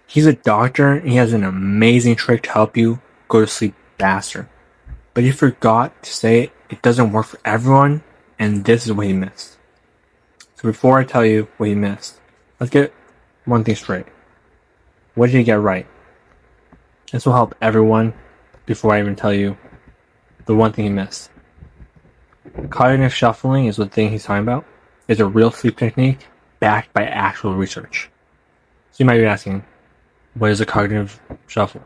He's a doctor and he has an amazing trick to help you go to sleep faster. But he forgot to say it doesn't work for everyone, and this is what he missed. So before I tell you what he missed, let's get one thing straight. What did he get right? This will help everyone before I even tell you the one thing he missed. Cognitive shuffling is the thing he's talking about. It's a real sleep technique backed by actual research. So you might be asking, what is a cognitive shuffle?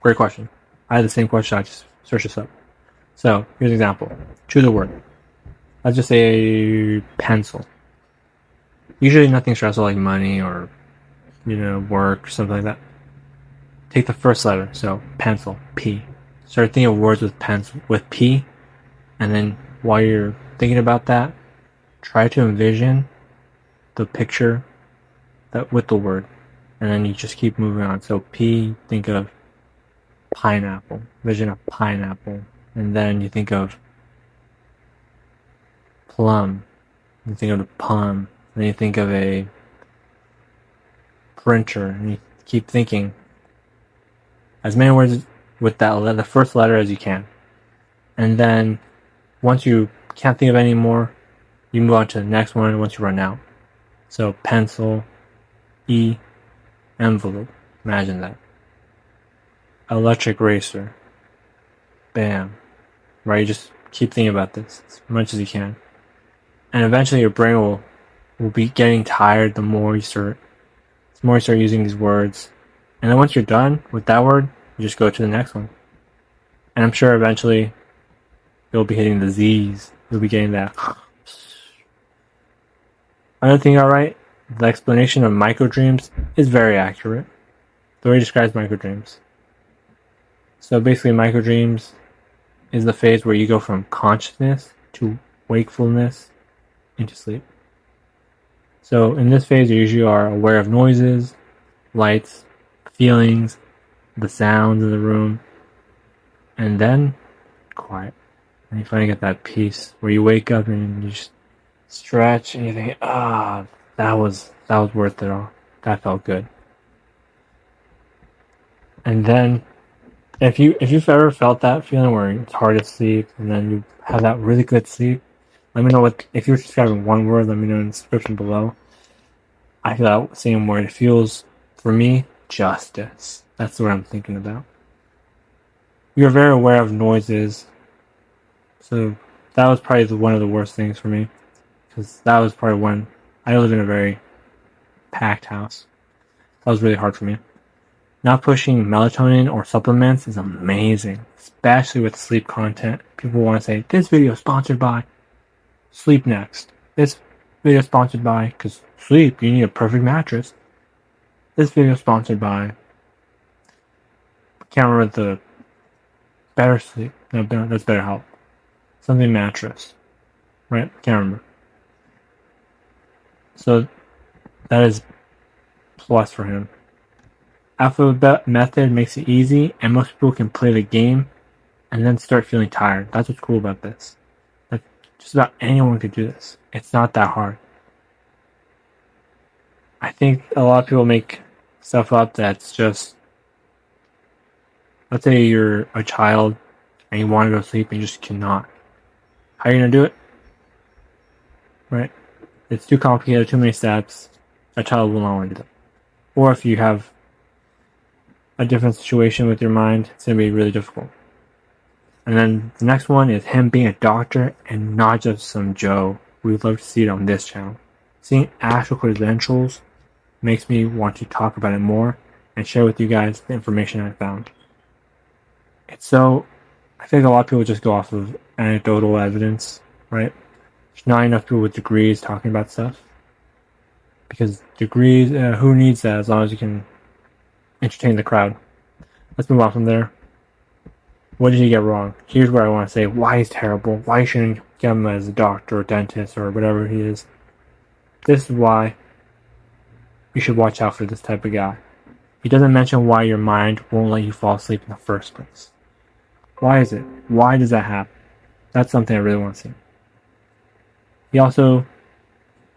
Great question. I had the same question. I just searched this up. So here's an example. Choose a word. Let's just say pencil. Usually nothing stressful like money or work or something like that. Take the first letter. So pencil, P. Start thinking of words with pencil with P, and then while you're thinking about that, try to envision the picture that with the word, and then you just keep moving on. So P, think of pineapple, vision of pineapple, and then you think of plum, you think of the plum, then you think of a printer, and you keep thinking as many words with that the first letter as you can, and then once you can't think of any more, you move on to the next one once you run out. So pencil, E, envelope, imagine that. Electric racer, bam, right? You just keep thinking about this as much as you can. And eventually your brain will be getting tired the more you start using these words. And then once you're done with that word, you just go to the next one. And I'm sure eventually you'll be hitting the Z's. You'll be getting that. Another thing, alright, the explanation of microdreams is very accurate. The way he describes microdreams. So basically microdreams is the phase where you go from consciousness to wakefulness into sleep. So in this phase, you usually are aware of noises, lights, feelings, the sounds in the room, and then quiet. And you finally get that peace where you wake up and you just stretch and you think, that was worth it all. That felt good. And then if you've ever felt that feeling where it's hard to sleep and then you have that really good sleep, let me know if you're describing one word, let me know in the description below. I feel that same word. It feels, for me, justice. That's what I'm thinking about. You're very aware of noises, so that was probably one of the worst things for me, because that was probably when I live in a very packed house. That was really hard for me. Not pushing melatonin or supplements is amazing, especially with sleep content. People want to say, this video is sponsored by Sleep Next. This video is sponsored by, because sleep, you need a perfect mattress. This video is sponsored by, can't remember the Better Sleep. No, that's BetterHelp. Something mattress. Right? Can't remember. So, that is plus for him. Alphabet method makes it easy, and most people can play the game and then start feeling tired. That's what's cool about this. Like, just about anyone could do this. It's not that hard. I think a lot of people make stuff up that's just, let's say you're a child and you want to go to sleep and you just cannot. How are you going to do it? Right? It's too complicated, too many steps. A child will not want to do that. Or if you have a different situation with your mind, it's going to be really difficult. And then the next one is him being a doctor and not just some Joe. We'd love to see it on this channel. Seeing actual credentials makes me want to talk about it more and share with you guys the information I found. I think a lot of people just go off of anecdotal evidence, right? There's not enough people with degrees talking about stuff. Because degrees, who needs that as long as you can entertain the crowd? Let's move on from there. What did he get wrong? Here's where I want to say why he's terrible. Why you shouldn't get him as a doctor or dentist or whatever he is. This is why you should watch out for this type of guy. He doesn't mention why your mind won't let you fall asleep in the first place. Why is it? Why does that happen? That's something I really want to see. He also,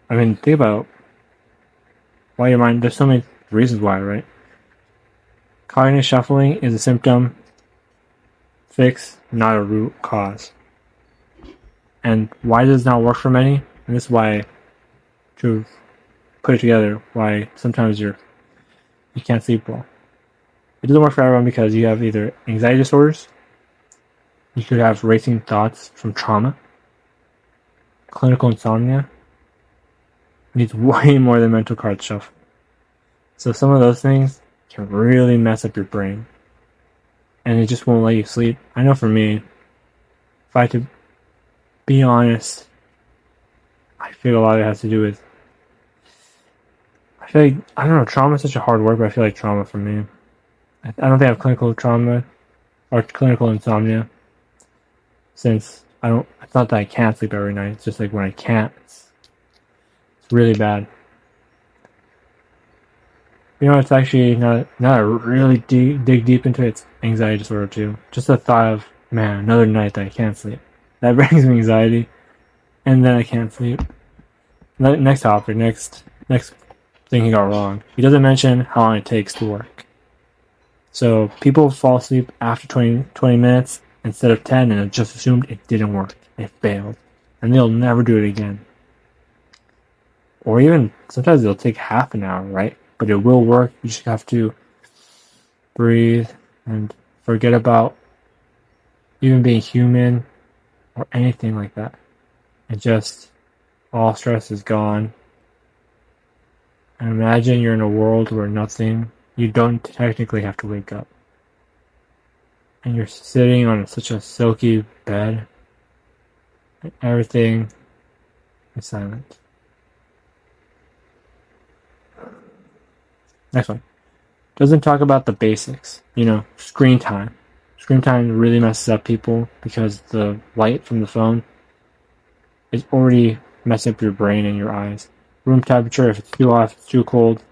think about why your mind, there's so many reasons why, right? Cognitive shuffling is a symptom fix, not a root cause. And why does it not work for many? And this is why, to put it together, why sometimes you can't sleep well. It doesn't work for everyone because you have either anxiety disorders, you could have racing thoughts from trauma, clinical insomnia. It needs way more than mental card shuffle. So some of those things can really mess up your brain. And it just won't let you sleep. I know for me, if I had to be honest, I feel a lot of it has to do with, I feel like, I don't know, trauma is such a hard word, but I feel like trauma for me. I don't think I have clinical trauma or clinical insomnia, since it's not that I can't sleep every night, it's just like when I can't, it's really bad. You know, it's actually not a really dig deep into it, it's anxiety disorder too. Just the thought of, man, another night that I can't sleep. That brings me anxiety, and then I can't sleep. Next topic, next thing he got wrong. He doesn't mention how long it takes to work. So people fall asleep after 20 minutes instead of 10 and have just assumed it didn't work. It failed. And they'll never do it again. Or even, sometimes it'll take half an hour, right? But it will work. You just have to breathe and forget about even being human or anything like that. And just, all stress is gone. And imagine you're in a world where you don't technically have to wake up. And you're sitting on such a silky bed. And everything is silent. Next one. Doesn't talk about the basics. Screen time. Screen time really messes up people because the light from the phone is already messing up your brain and your eyes. Room temperature, if it's too hot, if it's too cold,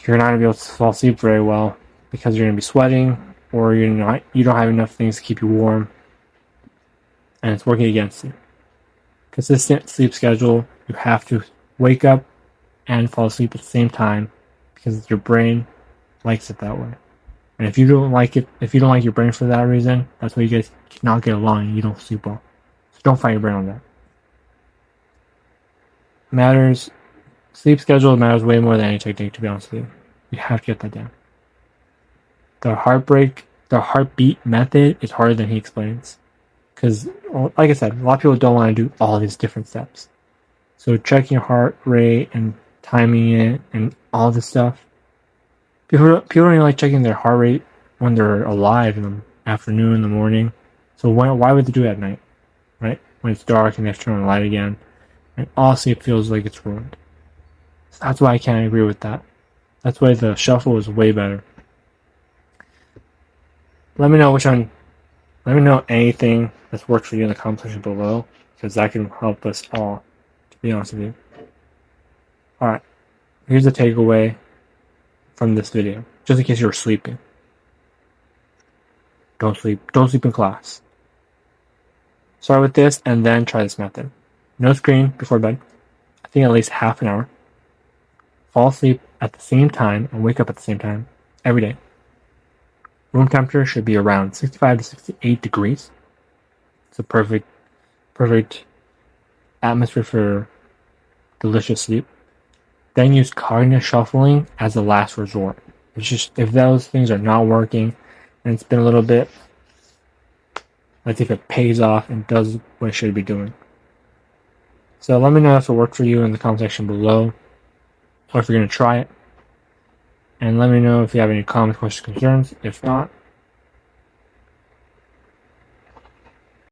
you're not going to be able to fall asleep very well because you're going to be sweating or you don't have enough things to keep you warm, and it's working against you. Consistent sleep schedule, you have to wake up and fall asleep at the same time because your brain likes it that way. And if you don't like your brain for that reason, that's why you guys cannot get along and you don't sleep well. So don't fight your brain on that. Sleep schedule matters way more than any technique, to be honest with you. You have to get that down. The heartbeat method is harder than he explains. Because, like I said, a lot of people don't want to do all these different steps. So checking your heart rate and timing it and all this stuff. People don't even like checking their heart rate when they're alive in the afternoon, in the morning. So why would they do it at night? Right? When it's dark and they have to turn on the light again. And all sleep feels like it's ruined. So that's why I can't agree with that. That's why the shuffle is way better. Let me know anything that's worked for you in the comment section below, because that can help us all, to be honest with you. Alright, here's the takeaway from this video, just in case you're sleeping. Don't sleep in class. Start with this and then try this method. No screen before bed. I think at least half an hour. Fall asleep at the same time and wake up at the same time every day. Room temperature should be around 65 to 68 degrees. It's a perfect atmosphere for delicious sleep. Then use cognitive shuffling as a last resort. It's just, if those things are not working and it's been a little bit, let's see if it pays off and does what it should be doing. So let me know if it worked for you in the comment section below, or if you're going to try it. And let me know if you have any comments, questions, concerns. If not,